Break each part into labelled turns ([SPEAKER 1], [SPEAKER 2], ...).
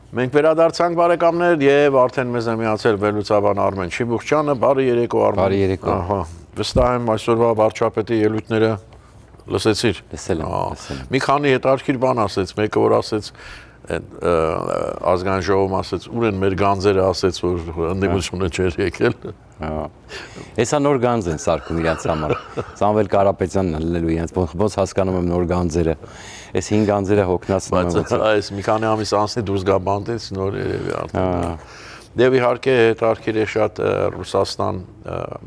[SPEAKER 1] Մենք վերադարձանք բարեկամներ եւ արդեն մեզ է միացել վերլուծաբան Արմեն Չիբուխչյանը, բարի երեկո Արմեն։
[SPEAKER 2] Բարի երեկո։
[SPEAKER 1] Ահա, վստահ եմ այսօրվա վարչապետի ելույթները լսեցիր։
[SPEAKER 2] Լսել եմ։
[SPEAKER 1] Մի քանի հետաքրքիր բան ասեց, մեկը որ ասեց ազգային ժողովում ասեց, ուր են մեր գանձերը, ասեց, որ ընդդիմությունը չէր եկել։
[SPEAKER 2] Հեսա նոր գանձ են սարքում իրաց համար։ Սամվել Կարապետյանն լելու իրենց ոնց հասկանում եմ նոր գանձերը։ Այս 5 գանձերը հոգնածնում
[SPEAKER 1] են։ Բայց այս մի քանի ամիս անցնի դուրս գա բանտից նոր երևի արդեն։ Եվ իհարկե հետաքրքիր է շատ Ռուսաստան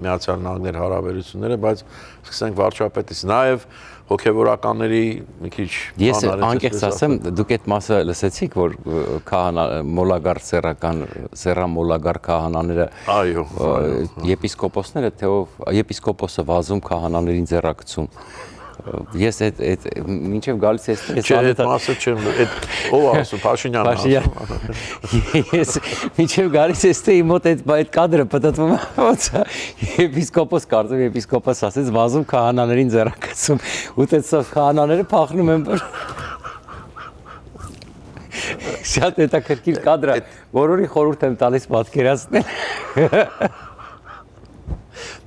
[SPEAKER 1] Միացյալ Նահանգներ հարաբերությունները, բայց սկսենք վարչապետից նաև հոգևորականների մի քիչ
[SPEAKER 2] Ես անկեղծ ասեմ, դուք այդ մասը լսեցիք, որ քահանա մոլագար սերամոլագար քահանաները
[SPEAKER 1] այո
[SPEAKER 2] եպիսկոպոսները թե եպիսկոպոսը վազում քահանաներին ձեռակցում Ես այդ մինչև գալիս ես
[SPEAKER 1] այդ մասը չեմ այդ ով ասում Փաշինյանն ասում
[SPEAKER 2] Ես մինչև գալիս ես թե իմոտ այդ կադրը պատտվում ոնց եպիսկոպոս կարծում եպիսկոպոս ասեց վազում քահանաներին ձեռակցում ու դե քահանաները փախնում են Շատ հետաքրքիր կադր է որորի խորհուրդ եմ տալիս պատկերացնել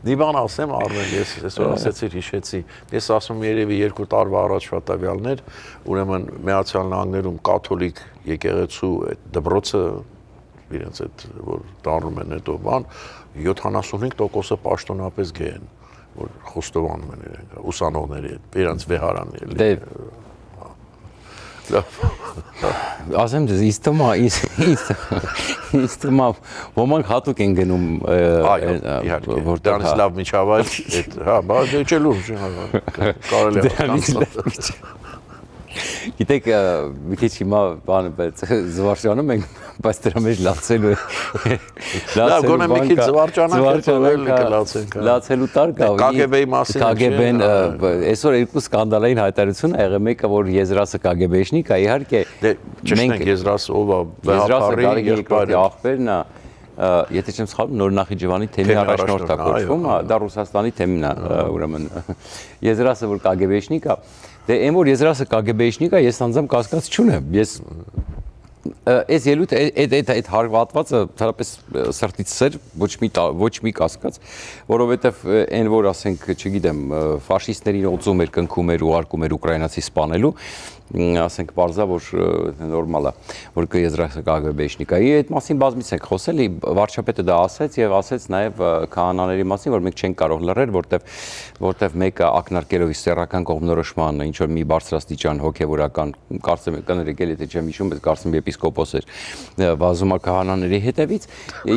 [SPEAKER 1] Դի բան ասեմ Արմեն, ես այսօր ասեցի, հիշեցի, ես ասում երևի 2 տարվա առաջվա տվյալներ, ուրեմն Միացյալ Նահանգներում կաթոլիկ եկեղեցու այդ դպրոցը իրենց այդ որ դառնում են հետո բան 75%-ը պաշտոնապես գե են, որ խոստովանում են իրենք, ուսանողների հետ, իրենց վեհարանների
[SPEAKER 2] Դե Ասեմ ձեզ, ինձ թվում է ոմանք հատուկ են գնում
[SPEAKER 1] որ դրանից լավ միջավայր հա, բայց չէ լուրջ կարելի է
[SPEAKER 2] Գիտեք, մի քիչ հիմա բանը զվարճանում ենք, բայց դրա մեջ լացելու
[SPEAKER 1] Լավ, գոնե մի քիչ զվարճանանք
[SPEAKER 2] լացելու տար կա
[SPEAKER 1] KGB-ի մասին
[SPEAKER 2] KGB-ն այսօր երկու սկանդալային հայտարարություն ա եղել մեկը որ Եզրասը KGB-շնիկ է իհարկե
[SPEAKER 1] մենք Եզրասը ով է
[SPEAKER 2] Եզրասը երկրորդի աղբերն է Եթե չեմ սխալվում նոր Նախիջևանի թեմի առաջնորդ է կոչվում, դա Ռուսաստանի թեմն է ուրեմն Եզրասը որ KGB-շնիկ է Դե այն որ Եզրասը KGB-շնիկ է, ես անձամբ կասկած չունեմ։ Ես այս ելույթ այդ հատվածը թերապես սրտից սեր ոչ մի կասկած, որովհետև այն որ ասենք, չգիտեմ, ֆաշիստներին օծում էր, կնքում էր, ուղարկում էր ուկրաինացի սպանելու, ասենք բարձա որ նորմալ է, որ Եզրասը KGB-շնիկ է։ Այդ մասին բազմից ենք խոսել, վարչապետը դա ասեց եւ ասեց նաեւ քահանաների մասին, որ մենք չենք կարող լռել, որտեվ մեկը ակնարկելով իսեռական կողմնորոշման ինչ որ մի բարձրաստիճան հոգեվորական կարծեմ կներեկել եթե չեմ հիշում, բայց կարծեմ եպիսկոպոս էր վազում քահանաների հետևից։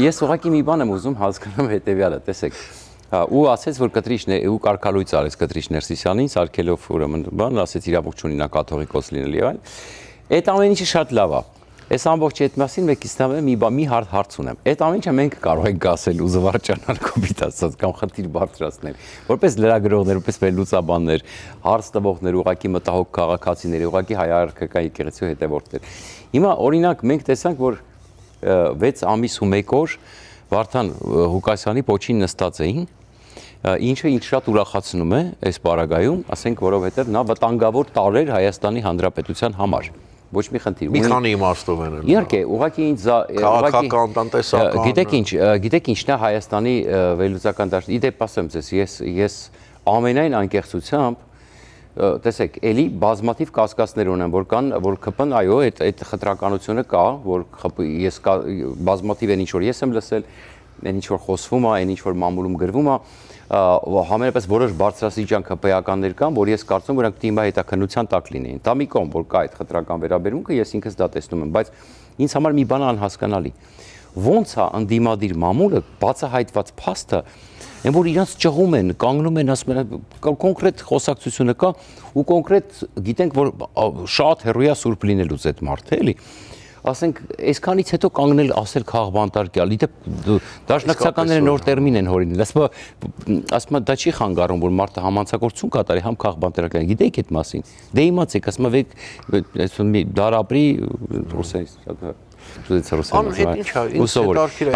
[SPEAKER 2] Ես ուղղակի մի բան եմ ուզում հասկանամ հետեւյալը, տեսեք ու ասեց որ կտրիչն ու կարկալույց արեց կտրիչ Ներսիսյանին սարքելով ուրեմն բան ասեց իրավունք չունի նա կաթողիկոս լինել եւ այլն այդ ամեն ինչը շատ լավ է այս ամբողջ այդ մասին մեկից մի հարց ունեմ այդ ամեն ինչը մենք կարող ենք ասել ու զվարճանալ կոպիտ ասած կամ խնդիր բարձրացնել որպես լրագրողներ որպես վերլուծաբաններ հարց տվողներ ուղղակի մտահոգ քաղաքացիներ ուղղակի հայ-արքայական եկեղեցու հետևորդներ հիմա օրինակ մենք տեսանք որ 6 ամիս ու 1 օր Վարդան Ղուկասյանի պոչին նստած էին Ինչը ինձ շատ ուրախացնում է այս պարագայում, ասենք, որովհետև նա վտանգավոր տարր Հայաստանի Հանրապետության համար։ Ոչ մի խնդիր։
[SPEAKER 1] Մի քանի իմաստով են։
[SPEAKER 2] Իհարկե, ուղղակի ինձ
[SPEAKER 1] քաղաքական, տնտեսական։
[SPEAKER 2] Գիտեք ինչն է Հայաստանի վերլուծական դաշտ։ Իդեպ ասեմ ձեզ, ես ամենայն անկեղծությամբ տեսեք, էլի բազմաթիվ կասկածներ ունեմ, որ կան, որ ԿՊ-ն այո, այդ խտրականությունը կա, որ ես բազմաթիվ են ինչ որ ես եմ լսել, այն ինչ որ խոսվում է, այն ինչ որ մամուլում գրվում է, համենայնպես որոշ բարձրաստիճան ԿՊ-ականներ կան, որ ես կարծում եմ, որոնք դիմա հետաքննության տակ լինեին։ Դա մի կողմ, որ կա այդ խտրական վերաբերմունքը, ես ինքս դա տեսնում եմ, բայց ինձ համար մի բան անհասկանալի։ Ոնց է ընդդիմադիր մամուլը բացահայտված փաստը Են որ իրանց ճղում են, կանգնում են, ասում են, կոնկրետ խոսակցությունը կա ու կոնկրետ գիտենք, որ շատ հեռույա սուրբ լինելուց այդ մարդը, էլի։ Ասենք, այսքանից հետո կանգնել ասել քաղբանտարկյալ, դաշնակցականները նոր տերմին են հորինել, ասում դա չի խանգարում, որ մարդը համանցագործություն կատարի, համ քաղբանտարկյալ, գիտեք այդ մասին, դե իմացեք, ասում դար ապրի,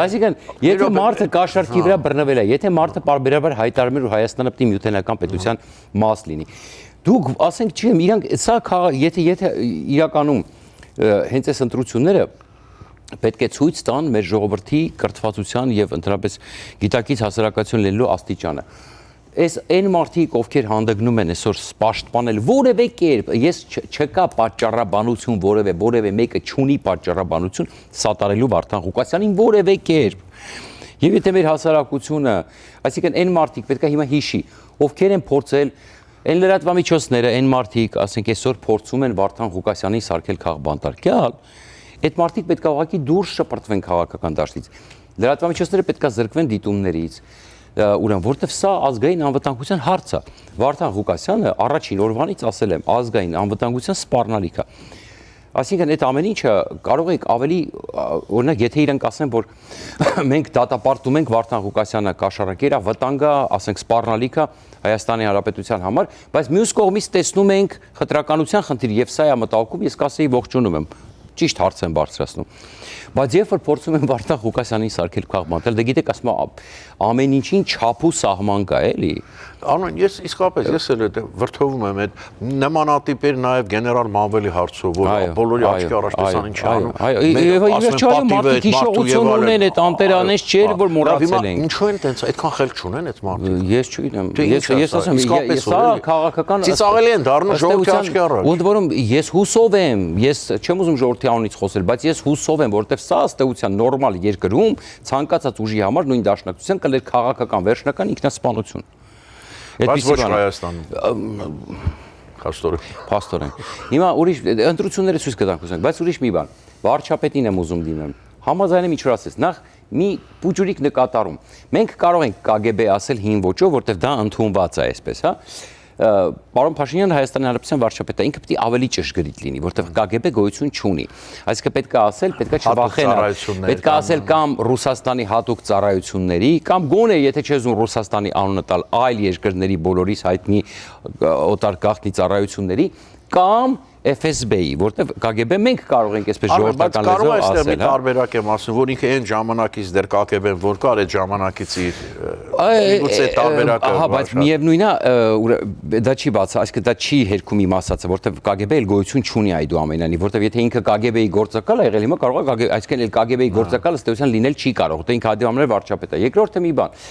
[SPEAKER 2] Այսինքն, եթե մարդը կաշառքի վրա բռնվել է, եթե մարդը պարբերաբար հայտարարում է, որ Հայաստանը պետք է միութենական պետության մաս լինի, դուք ասենք չեմ, իրանք սա եթե իրականում հենց այս ընտրությունները պետք է ցույց տան մեր ժողովրդի կրթվածության եւ ընդհանրապես գիտակից հասարակություն լինելու աստիճանը։ Այս այն մարդիկ, ովքեր հանդգնում են այսօր պաշտպանել որևէ կերպ, ես չկա պատճառաբանություն որևէ մեկը չունի պատճառաբանություն սատարելու Վարդան Ղուկասյանին որևէ կերպ։ Եվ եթե մեր հասարակությունը, այսինքն այն մարդիկ պետք է հիմա հիշի, ովքեր են փորձել այն լրատվամիջոցները, այն մարդիկ, ասենք այսօր փորձում են Վարդան Ղուկասյանին սարքել քաղբանտարկյալ, այդ մարդիկ պետք է ուղղակի դուրս շպրտվեն քաղաքական դաշտից։ Լրատվամիջոցները պետք է զրկվեն դիտումներից, ուրեմն որտեվ սա ազգային անվտանգության հարց է։ Վարդան Ղուկասյանը առաջին օրվանից ասել եմ, ազգային անվտանգության սպառնալիք է։ Այսինքն այդ ամեն ինչը կարող եք ավելի, օրինակ, եթե իրանք ասեն, որ մենք դատապարտում ենք Վարդան Ղուկասյանը կաշառակերա, վտանգա, ասենք սպառնալիք է Հայաստանի Հանրապետության համար, բայց մյուս կողմից տեսնում ենք խտրականության խնդիր եւ սա է մտահոգում, ես կասեի ողջունում եմ, ճիշտ հարց եմ բարձրացնում։ Բայց երբ որ փորձում են Վարդան Ղուկասյանին սարքել քաղբանտել, դե գիտեք, ասում ամեն ինչին չափ ու սահման կա, էլի։
[SPEAKER 1] Արմեն, ես իսկապես ես էլ վրդովում եմ այդ նմանատիպեր նաև գեներալ Մանվելի հարցով, որ բոլորի աչքի առաջ տեսան ինչ անում։
[SPEAKER 2] Եվ իվերջայում մարդիկ հիշողություն ունեն այդ անտերանես չէր, որ մոռացել են։
[SPEAKER 1] Ինչու են տենց այդքան խելք չունեն այդ մարդիկ։
[SPEAKER 2] Ես չգիտեմ։ Ես ասում եմ, սա քաղաքական
[SPEAKER 1] ծիծաղելի են դառնում ժողովրդի աչքի առաջ։
[SPEAKER 2] Ընդ որում ես հուսով եմ, ես չեմ ուզում ժողովրդի անունից խոսել, բայց ես հուսով եմ, որովհետև սա ըստ էության նորմալ երկրում ցանկացած ուժի համար նույն դաշնակցության կլեր քաղաքական վերջնական ինքնասպանություն։
[SPEAKER 1] Բայց ոչ Հայաստանում։ Փաստորեն։
[SPEAKER 2] Հիմա ուրիշ ընտրությունները ցույց կտանք ուզենք, բայց ուրիշ մի բան։ Վարչապետին եմ ուզում դիմեմ։ Համաձայն եմ ինչ որ ասես։ Նախ մի փուջուրիկ նկատառում։ Մենք կարող ենք KGB ասել հին ոճով, որտեղ դա ընդունված է այսպես, հա։ Պարոն Փաշինյանը Հայաստանի Հանրապետության վարչապետը ինքը պետք է ավելի ճշգրիտ լինի, որտեղ KGB գոյություն չունի։ Այսինքն պետք է ասել, պետք է չվախենալ, պետք է ասել կամ Ռուսաստանի հատուկ ծառայությունների, կամ գոնե եթե չես ուզում Ռուսաստանի անունը տալ, այլ երկրների բոլորիս հայտնի օտար գաղտնի ծառայությունների, կամ FSB-ի, որտեղ KGB մենք կարող ենք այսպես ժողովրդական լեզվով ասել,
[SPEAKER 1] հա։ Բայց կարող է այստեղ մի տարբերակ եմ ասում, որ ինքը այն ժամանակից դեռ KGB-ն որ կար, այդ ժամանակից գուցե տարբերակը։
[SPEAKER 2] Ահա, բայց միևնույնն է, դա չի բաց, այսինքն դա չի հերքում իմ ասածը, որտեղ KGB-ը գոյություն չունի այդուամենայնիվ, որտեղ եթե ինքը KGB-ի գործակալ է եղել, հիմա կարող է այսինքն KGB-ի գործակալը ըստ էության լինել չի կարող, որտեղ ինքը այդուամենայնիվ վարչապետ է։ Երկրորդը մի բան,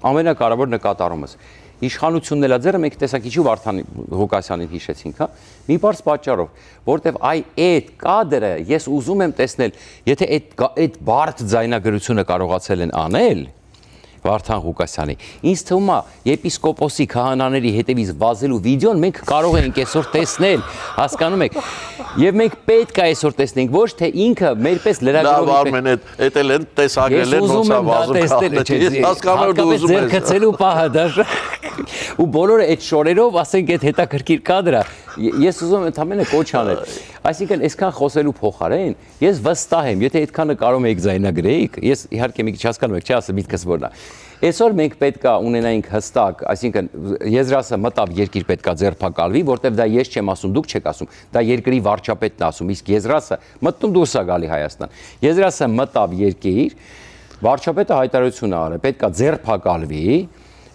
[SPEAKER 2] ամենակարևոր նկատառումս իշխանությունն էլ ձերը մենք տեսակ ինչու Վարդան Ղուկասյանին հիշեցինք, հա, մի բարձ պատճառով, որտեվ այդ կադրը ես ուզում եմ տեսնել, եթե այդ բարդ ձայնագրությունը կարողացել են անել Վարդան Ղուկասյանի, ինձ թվում է եպիսկոպոսի քահանաների հետևից վազելու վիդեոն մենք կարող ենք այսօր տեսնել, հասկանում եք, եւ մենք պետք է այսօր տեսնենք, ոչ թե ինքը մերպես լրագրողի։
[SPEAKER 1] Լավ, Արմեն, այդ էլ են տեսագրել են ոնց է վազում քահանա։ Հասկանում եմ դու ուզում ես։
[SPEAKER 2] Ձերքցելու պահը դա ու բոլորը այդ շորերով, ասենք այդ հետաքրքիր կադրը, ես ուզում եմ ընդամենը կոչ անել։ Այսինքն այսքան խոսելու փոխարեն ես վստահ եմ, եթե այդքանը կարող եք ձայնագրեիք, ես իհարկե մի քիչ հասկանում եք, չի ասեմ միտքս որն է։ Այսօր մենք պետք է ունենայինք հստակ, այսինքն Եզրասը մտավ երկիր պետք է ձերբակալվի, որտեղ դա ես չեմ ասում, դուք չեք ասում, դա երկրի վարչապետն է ասում, իսկ Եզրասը մտնում դուրս է գալի Հայաստան։ Եզրասը մտավ երկիր, վարչապետը հայտարարություն է արել, պետք է ձերբակալվի,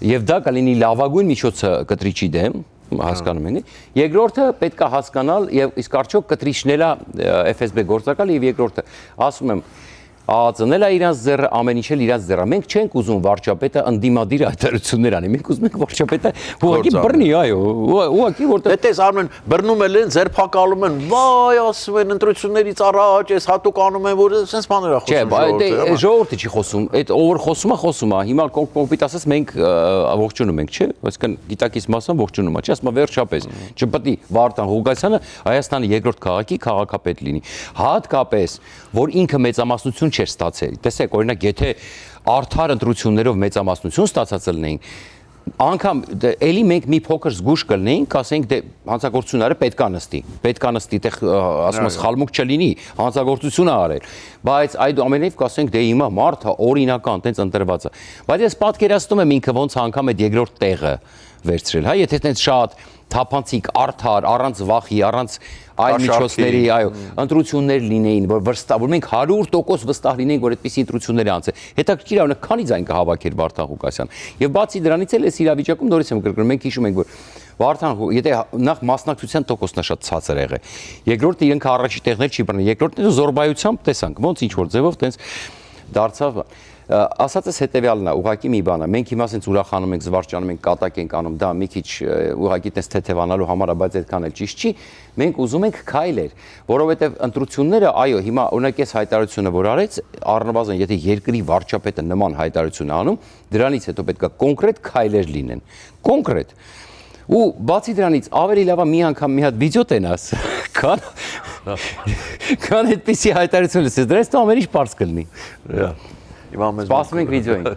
[SPEAKER 2] եւ դա կլինի լավագույն միջոցը կտրիչի դեմ, հասկանում եք։ Երկրորդը պետք է հասկանալ եւ իսկ արդյոք կտրիչնելա FSB գործակալը եւ երկրորդը ասում եմ ԱԱԾ-ն է իրանց ձեռը, ամեն ինչ էլ իրանց ձեռը։ Մենք չենք ուզում վարչապետը ընդդիմադիր հայտարարություններ անի, մենք ուզում ենք վարչապետը ուղղակի բռնի, այո, ուղղակի որտեղ
[SPEAKER 1] Դες Արմեն բռնում են, ձերբակալում են, վայ, ասում են ընտրություններից առաջ, այս հատուկ անում են, որ sense բաներ է
[SPEAKER 2] խոսում։ Չէ, ժողովուրդը չի խոսում, այդ ով խոսում է, հիմա կոպիտ ասես մենք ողջունում ենք, չէ՞, այսինքն գիտակից մասամբ ողջունում է, չէ՞, ասում վերջապես, չպետք է Վարդան Ղուկասյանը Հայաստանի երկրորդ քաղաքի քաղաքապետ լինի։ Հատկապես, որ ինքը մեծամասնություն չէր ստացել։ Տեսեք, օրինակ, եթե արդար ընտրություններով մեծամասնություն ստացած լինեին, անգամ էլի մենք մի փոքր զգուշ կլինեինք, ասենք դե հանցագործությունները պետք է նստի, տեղ ասում ես խալմուկ չլինի, հանցագործություն է արել, բայց այդուամենայնիվ կասենք դե հիմա մարդը օրինական, տենց ընտրված է։ Բայց ես պատկերացնում եմ ինքը ոնց անգամ այդ երկրորդ տեղը վերցրել, հա, եթե տենց շատ թափանցիկ, արդար, առանց վախի, առանց այլ միջոցների, այո, ընտրություններ լինեին, որ մենք 100% վստահ լինենք, որ այդպիսի ընտրություններ անցել։ Հետաքրքիր է, քանի ձայն կհավաքեր Վարդան Ղուկասյան։ Եվ բացի դրանից էլ այս իրավիճակում նորից եմ կրկնում, մենք հիշում ենք, որ Վարդան, եթե նախ մասնակցության տոկոսն է շատ ցածր եղել։ Երկրորդը իրենք առաջի տեղներ չի բռնել։ Երկրորդը զորբայությամբ տեսանք, ոնց ինչ որ ձևով տենց դարձավ։ Ասածս հետեւյալն է, ուղղակի մի բան է։ Մենք հիմա ասենց ուրախանում ենք, զվարճանում ենք, կատակ ենք անում, դա մի քիչ ուղղակի տես թեթևանալու համար է, բայց այդքան էլ ճիշտ չի։ Մենք ուզում ենք քայլեր, որովհետև ընտրությունները, այո, հիմա օրինակ այս հայտարարությունը որ արեց, առնվազն եթե երկրի վարչապետը նման հայտարարություն անում, դրանից հետո պետք է կոնկրետ քայլեր լինեն։ Կոնկրետ։ Ու բացի դրանից ավելի լավ է մի անգամ մի հատ վիդեո տենաս, քան այդպիսի հայտարարություն լսես, դրանից ամեն ինչ բարձ կլինի։ Սպասում ենք վիդեոին։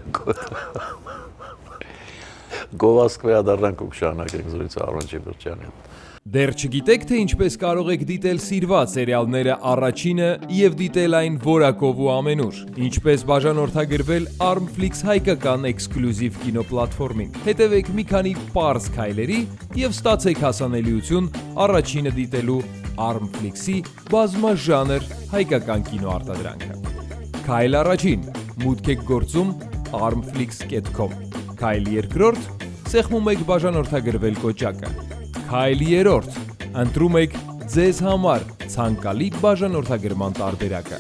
[SPEAKER 1] Գովասկ վերադառնանք ու կշարունակենք զրույցը Արմեն Չիբրճյանի հետ։
[SPEAKER 3] Դեռ չգիտեք, թե ինչպես կարող եք դիտել սիրված սերիալները առաջինը և դիտել այն որակով ու ամենուր։ Ինչպես բաժանորդագրվել Armflix հայկական էքսկլյուզիվ կինոպլատֆորմին։ Հետևեք մի քանի պարզ քայլերի և ստացեք հասանելիություն առաջինը դիտելու Armflix-ի բազմաժանր հայկական կինոարտադրանքը։ Քայլ առաջին, մուտք եք գործում armflix.com։ Քայլ երկրորդ, սեղմում եք բաժանորդագրվել կոճակը։ Քայլ երրորդ, ընտրում եք ձեզ համար ցանկալի բաժանորդագրման տարբերակը։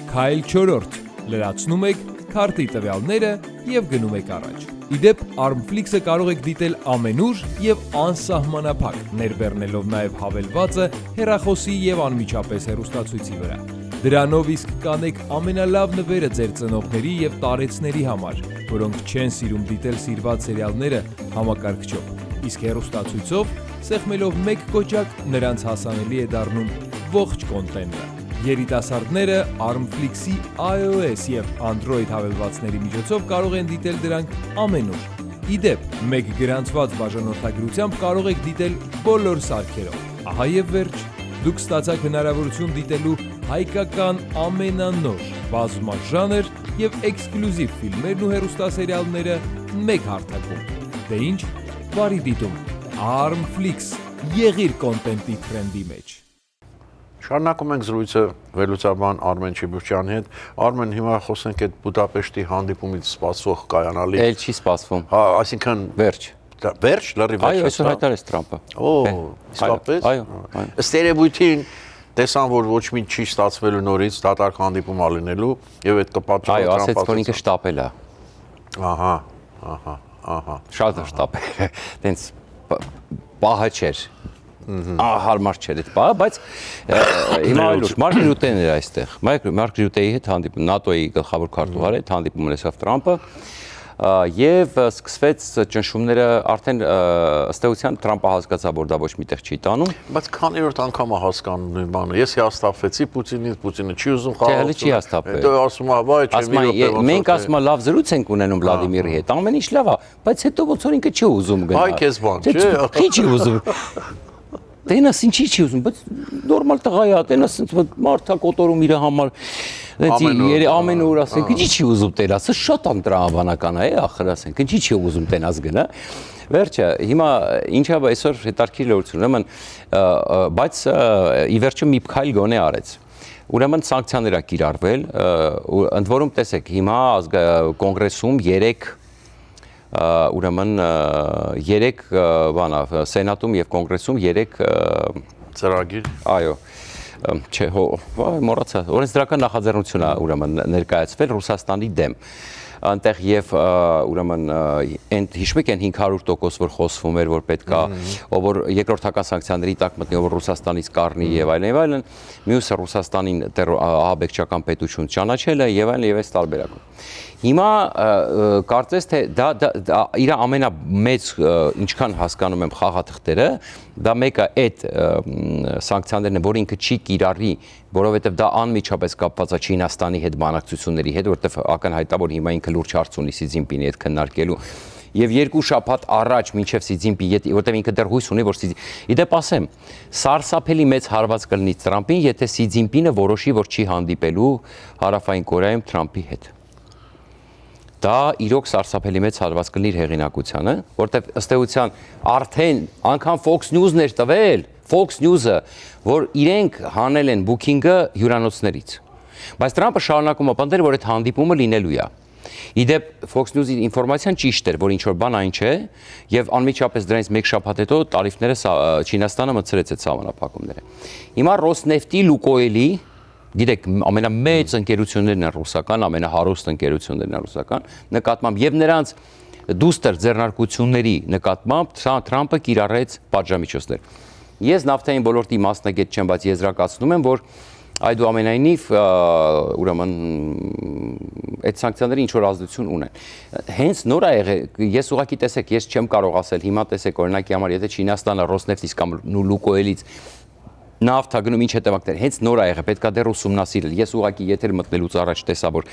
[SPEAKER 3] Քայլ չորրորդ, լրացնում եք քարտի տվյալները և գնում եք առաջ։ Իդեպ Armflix-ը կարող եք դիտել ամենուր և անսահմանափակ, ներբեռնելով նաև հավելվածը հեռախոսի և անմիջապես հեռուստացույցի վրա։ Դրանով իսկ կանեք ամենալավ նվերը ձեր ծնողների և տարեցների համար, որոնք չեն սիրում դիտել սիրված սերիալները համակարգչով, իսկ հեռուստացույցով սեղմելով մեկ կոճակ նրանց հասանելի է դառնում ողջ կոնտենտը։ Երիտասարդները Armflix-ի iOS և Android հավելվածների միջոցով կարող են դիտել դրանք ամենուր։ Իդեպ, մեկ գրանցված բաժանորդագրությամբ կարող եք դիտել բոլոր սարքերով։ Ահա և վերջ, դուք ստացաք հնարավորություն դիտելու հայկական ամենանոր, բազմաժանր և էքսկլյուզիվ ֆիլմերն ու հեռուստասերիալները մեկ հարթակում։ Դե ինչ, բարի դիտում, Armflix, եղիր կոնտենտի թրենդի մեջ։
[SPEAKER 1] Շարունակում ենք զրույցը վերլուծաբան Արմեն Չիբրճյանի հետ։ Արմեն, հիմա խոսենք այդ Բուդապեշտի հանդիպումից սպասող կայանալի։
[SPEAKER 2] Էլ չի սպասվում։
[SPEAKER 1] Հա, այսինքն
[SPEAKER 2] Վերջ։
[SPEAKER 1] Վերջ, լրի վերջ։
[SPEAKER 2] Այո, այսօր հայտարարեց Թրամփը։
[SPEAKER 1] Օ, իսկապես։
[SPEAKER 2] Այո։
[SPEAKER 1] Ըստ երևույթին տեսան, որ ոչ մի չի ստացվելու նորից դատարկ հանդիպում ալինելու եւ այդ կպատճառը
[SPEAKER 2] Այո, ասեց, որ ինքը շտապել է։
[SPEAKER 1] Ահա։
[SPEAKER 2] Շատ շտապել։ Տենց պահը չէր։ Հարմար չէր այդ պահը, բայց հիմա այլ ուժ Մարկ Ռյուտեն էր այստեղ։ Մարկ Ռյուտեի հետ հանդիպում, ՆԱՏՕ-ի գլխավոր քարտուղարը հետ հանդիպում ունեցավ Թրամփը եւ սկսվեց ճնշումները արդեն ըստ էության Թրամփը հասկացավ, որ դա ոչ միտեղ չի տանում։
[SPEAKER 1] Բայց քանիորդ անգամ է հասկանում նույն բանը։ Ես հաստատվեցի Պուտինից, Պուտինը չի ուզում
[SPEAKER 2] խաղալ։ Չէ, հələ չի հաստատվել։
[SPEAKER 1] Հետո ասում է, վայ, չէ,
[SPEAKER 2] մենք ասում ենք լավ զրույց ենք ունենում Վլադիմիրի հետ, ամեն ինչ լավ է, բայց հետո ոնց որ ինքը չի ուզում գնալ։
[SPEAKER 1] Այ քեզ բան, չէ։
[SPEAKER 2] Չի ուզում։ Տենաս ինչի չի ուզում, բայց նորմալ տղա է, տենաս մարդա կոտորում իր համար, ամեն օր ասենք, ինչի չի ուզում տենասը, շատ անտրամաբանական է, ախր ասենք, ինչի չի ուզում տենաս գնա։ Վերջը, հիմա ինչա այսօր հետարքի լորություն, ուրեմն, բայց ի վերջո մի քայլ գոնե արեց։ Ուրեմն սանկցիաներ ա կիրառվել, ընդ որում տեսեք, հիմա կոնգրեսում 3 ուրեմն 3 բանա սենատում եւ կոնգրեսում 3
[SPEAKER 1] ծրագիր
[SPEAKER 2] այո չէ մոռացա օրենսդրական նախաձեռնություն է ուրեմն ներկայացվել Ռուսաստանի դեմ անտեղ եւ ուրեմն այն հիշում եք այն 500% որ խոսվում էր որ պետքա ով որ երկրորդական սանկցիաների տակ մտնի ով որ Ռուսաստանից կառնի եւ այլն մյուսը Ռուսաստանին ահաբեկչական պետություն ճանաչելը եւ այլն եւ այս տարբերակում հիմա կարծես թե դա իր ամենամեծ ինչքան հասկանում եմ խաղաթղթերը դա մեկը այդ սանկցիաներն են որ ինքը չի կիրառի որովհետեւ դա անմիջապես կապված է Չինաստանի հետ բանակցությունների հետ որովհետեւ ակնհայտ է որ հիմա ինքը լուրջ հարց ունի Սի Ցզինպինի հետ քննարկելու եւ երկու շաբաթ առաջ մինչեւ Սի Ցզինպինի որովհետեւ ինքը դեռ հույս ունի որ իդեպ ասեմ սարսափելի մեծ հարված կլինի Թրամփին եթե Սի Ցզինպինը որոշի որ չի հանդիպելու Հարավային Կորեայում Թրամփի հետ դա իրոք սարսափելի մեծ հարված կլինի իր հեղինակությանը, որտեղ ըստ էության արդեն անգամ Fox News-ն էր տվել, Fox News-ը, որ իրենք հանել են booking-ը հյուրանոցներից։ Բայց Թրամփը շարունակում է պնդել, որ այդ հանդիպումը լինելու է։ Իդեպ Fox News-ի ինֆորմացիան ճիշտ էր, որ ինչ որ բան այն չէ, եւ անմիջապես դրանից մեկ շաբաթ հետո տարիֆները Չինաստանը մտցրեց այդ սահմանափակումները։ Հիմա Ռոսնեֆտի, Լուկոյելի, գիտեք, ամենամեծ ընկերություններն են ռուսական, ամենահարուստ ընկերություններն են ռուսական, նկատմամբ եւ նրանց դուստր ձեռնարկությունների նկատմամբ Թրամփը կիրառեց պատժամիջոցներ։ Ես նավթային ոլորտի մասնագետ չեմ, բայց եզրակացնում եմ, որ այդուամենայնիվ ուրեմն այդ սանկցիաները ինչ որ ազդեցություն ունեն։ Հենց նոր է եղել, ես ուղղակի տեսեք, ես չեմ կարող ասել, հիմա տեսեք օրինակի համար, եթե Չինաստանը Ռոսնեֆտից կամ Լուկոյելից նավթ գնում ինչ հետևանքներ, հենց նոր է եղել, պետքա դեռ ուսումնասիրել։ Ես ուղղակի եթեր մտնելուց առաջ տեսա, որ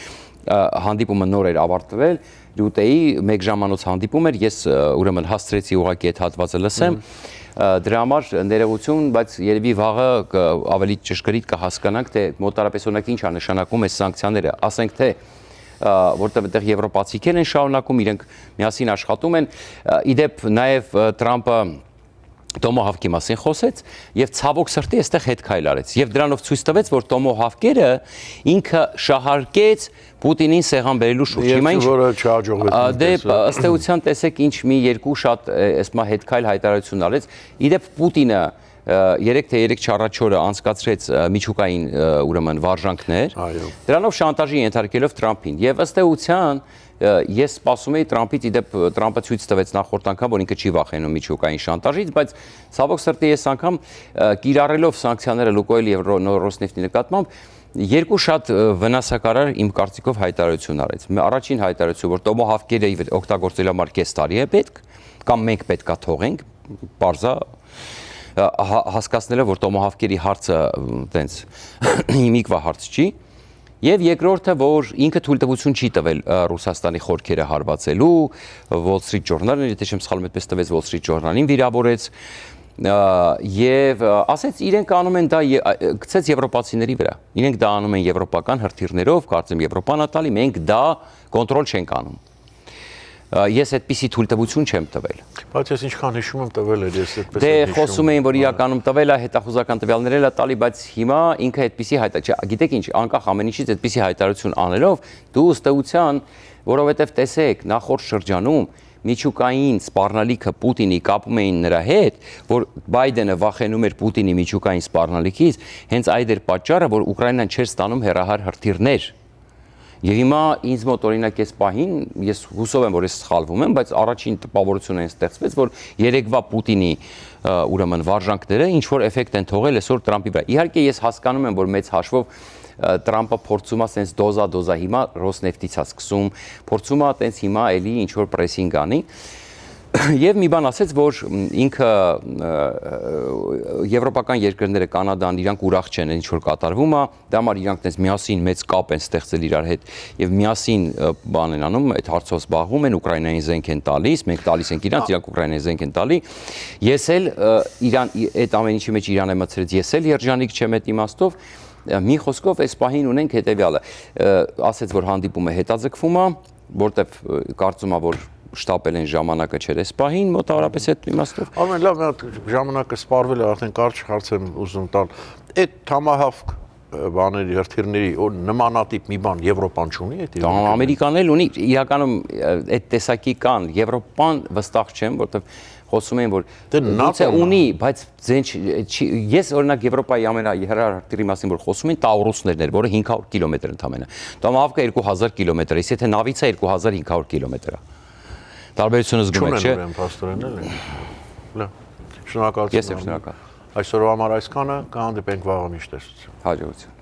[SPEAKER 2] հանդիպումը նոր էր ավարտվել, Ռուտեի 1 ժամանոց հանդիպում էր, ես ուրեմն հասցրեցի ուղղակի այդ հատվածը լսեմ։ Դրա համար ներողություն, բայց երևի վաղը ավելի ճշգրիտ կհասկանանք, թե մոտարապես օրինակ ինչ է նշանակում այս սանկցիաները, ասենք թե որտեղ այդտեղ եվրոպացիքեր են շարունակում, իրենք միասին աշխատում են, իդեպ նաև Թրամփը Տոմոհավկի մասին խոսեց եւ ցավոք սրտի այստեղ հետ քայլ արեց եւ դրանով ցույց տվեց, որ Տոմոհավկերը ինքը շահարկեց Պուտինին սեղան բերելու շուրջ։
[SPEAKER 1] Հիմա ինչ որը չհաջողվեց։
[SPEAKER 2] Դե ըստ էության տեսեք ինչ մի երկու շատ այսմա հետ քայլ հայտարարություն արեց։ Իդեպ Պուտինը 3 թե 3-4 օրը անցկացրեց միջուկային ուրեմն վարժանքներ, դրանով շանտաժի ենթարկելով Թրամփին եւ ըստ էության ես սպասում եի Թրամփից, իդեպ Թրամփը ցույց տվեց նախորդ անգամ, որ ինքը չի վախենում միջուկային շանտաժից, բայց ցավոք սրտի ես անգամ կիրառելով սանկցիաները Լուկոյելի եւ Ռոսնեֆտի նկատմամբ երկու շատ վնասակարար իմ կարծիքով հայտարարություն արեց։ Առաջին հայտարարությունը, որ Տոմոհավկերը օգտագործելու համար կես տարի է պետք, կամ մենք պետքա թողենք, բարձա հասկացնելով, որ Տոմոհավկերի հարցը տենց հիմիկվա հարց չի, եւ երկրորդը, որ ինքը թույլտվություն չի տվել Ռուսաստանի խորքերը հարվածելու, Wall Street Journal-ը, եթե չեմ սխալվում, այդպես տվեց Wall Street Journal-ին վիրավորեց, եւ ասեց իրենք անում են դա գցեց եվրոպացիների վրա։ Իրենք դա անում են եվրոպական հրթիռներով, կարծեմ Եվրոպան է տալի, մենք դա կոնտրոլ չենք անում։ Ես այդպիսի թույլտվություն չեմ տվել։
[SPEAKER 1] Բայց ես ինչքան հիշում եմ տվել էր, ես այդպես
[SPEAKER 2] Դե խոսում էին, որ իրականում տվել է, հետախուզական տվյալներ էլ է տալի, բայց հիմա ինքը այդպիսի գիտեք ինչ, անկախ ամեն ինչից այդպիսի հայտարարություն անելով, դու ըստ էության, որովհետև տեսեք, նախորդ շրջանում միջուկային սպառնալիքը Պուտինի կապում էին նրա հետ, որ Բայդենը վախենում էր Պուտինի միջուկային սպառնալիքից, հենց այդ էր պատճառը, որ Ուկրաինան չէր ստանում հեռահար հրթիռներ։ Եվ հիմա ինձ մոտ օրինակ այս պահին, ես հուսով եմ, որ ես սխալվում եմ, բայց առաջին տպավորությունը այն ստեղծվեց, որ երեկվա Պուտինի ուրեմն վարժանքները ինչ որ էֆեկտ են թողել այսօր Թրամփի վրա։ Իհարկե ես հասկանում եմ, որ մեծ հաշվով Թրամփը փորձում է sense դոզա հիմա Ռոսնեֆտից է սկսում, փորձում է տենց հիմա էլի ինչ որ պրեսինգ անի։ Եվ մի բան ասեց, որ ինքը եվրոպական երկրները Կանադան իրանք ուրախ չեն ինչ որ կատարվում է, դա համար իրանք տես միասին մեծ կապ են ստեղծել իրար հետ եւ միասին բան են անում, այդ հարցով զբաղվում են, Ուկրաինային զենք են տալիս, մենք տալիս ենք իրանք Ուկրաինայի զենք են տալի։ Ես էլ Իրան այդ ամեն ինչի մեջ Իրանը մտցրեց, ես էլ երջանիկ չեմ այդ իմաստով։ Մի խոսքով այս պահին ունենք հետեւյալը, ասեց, որ հանդիպումը հետաձգվում է, որտեվ կարծում եմ, որ շտապել են ժամանակը չէր այս պահին, մոտավորապես այդ իմաստով։
[SPEAKER 1] Արմեն, լավ, մի հատ ժամանակը սպառվել է, արդեն կարճ հարց եմ ուզում տալ։ Այդ Թոմահավկ բաների հրթիռների նմանատիպ մի բան Եվրոպան չունի այդ։
[SPEAKER 2] Դա Ամերիկան էլ ունի, իրականում այդ տեսակի կան, Եվրոպան վստահ չեմ, որտեվ խոսում են, որ դե ունի, բայց ես օրինակ Եվրոպայի ամենահեռահարթիռի մասին որ խոսում են Տաուրուսներն էր, որը 500 կիլոմետր ընդամենը։ Տոմահավկը 2000 կիլոմետր է, եթե նավից է 2500 կիլոմետր է։ Տարբերությունը զգում եք, չէ՞։
[SPEAKER 1] Չունեն փաստորեն էլի։ Լավ։ Շնորհակալություն։
[SPEAKER 2] Ես եմ շնորհակալ։
[SPEAKER 1] Այսօրվա համար այսքանը, կհանդիպենք վաղը միշտ տեսություն։
[SPEAKER 2] Հաջողություն։